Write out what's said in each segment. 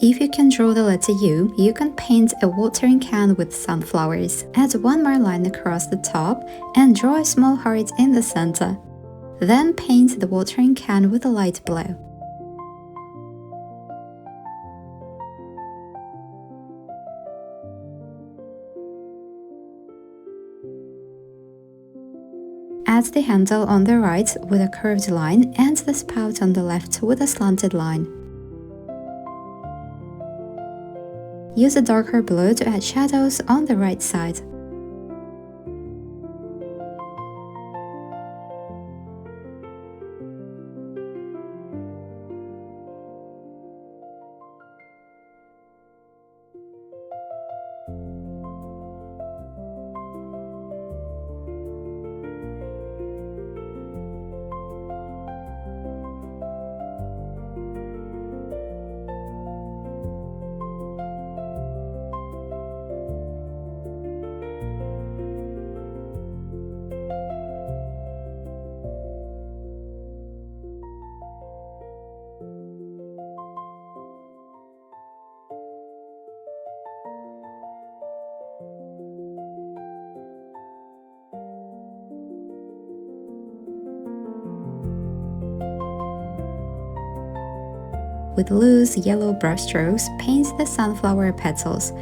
If you can draw the letter U, you can paint a watering can with sunflowers. Add one more line across the top and draw a small heart in the center. Then paint the watering can with a light blue. Add the handle on the right with a curved line and the spout on the left with a slanted line. Use a darker blue to add shadows on the right side. With loose yellow brushstrokes, paint the sunflower petals.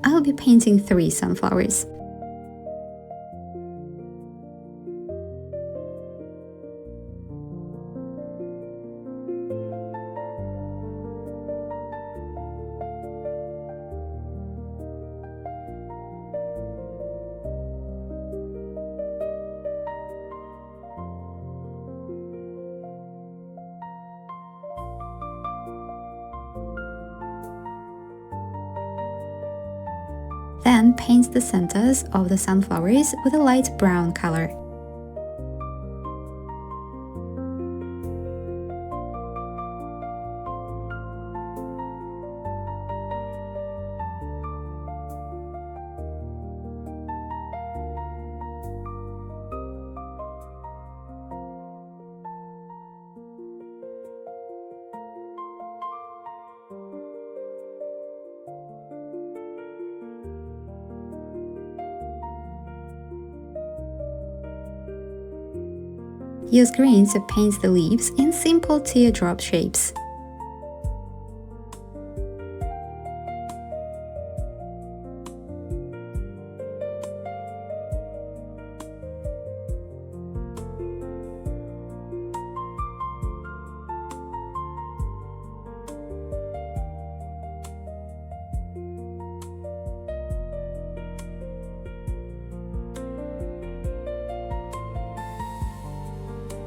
I'll be painting 3 sunflowers. Then paint the centers of the sunflowers with a light brown color. Use green to paint the leaves in simple teardrop shapes.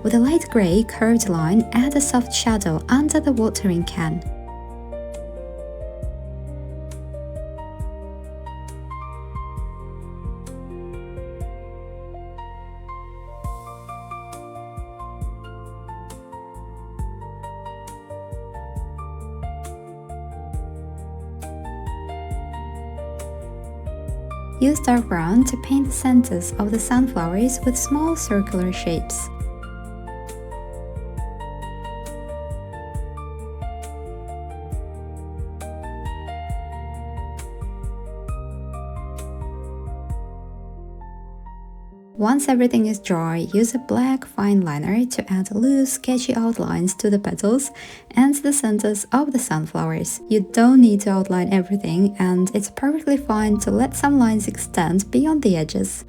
With a light grey curved line, add a soft shadow under the watering can. Use dark brown to paint the centers of the sunflowers with small circular shapes. Once everything is dry, use a black fine liner to add loose, sketchy outlines to the petals and the centers of the sunflowers. You don't need to outline everything, and it's perfectly fine to let some lines extend beyond the edges.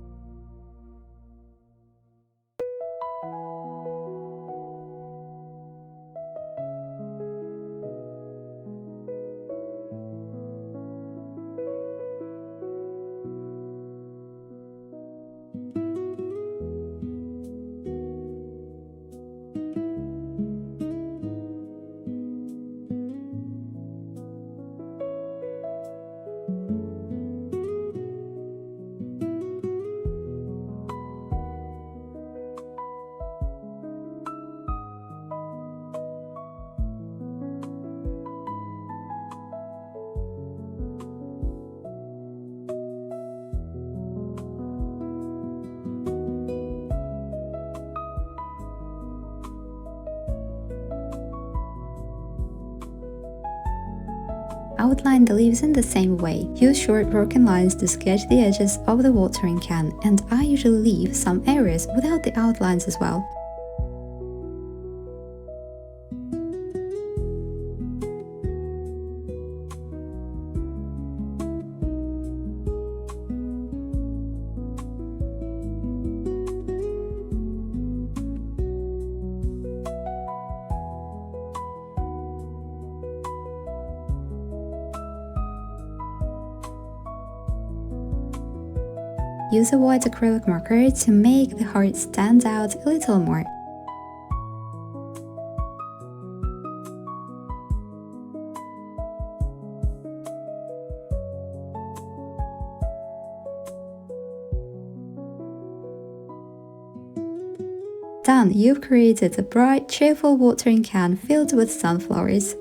Outline the leaves in the same way. Use short broken lines to sketch the edges of the watering can, and I usually leave some areas without the outlines as well. Use a white acrylic marker to make the heart stand out a little more. Done! You've created a bright, cheerful watering can filled with sunflowers.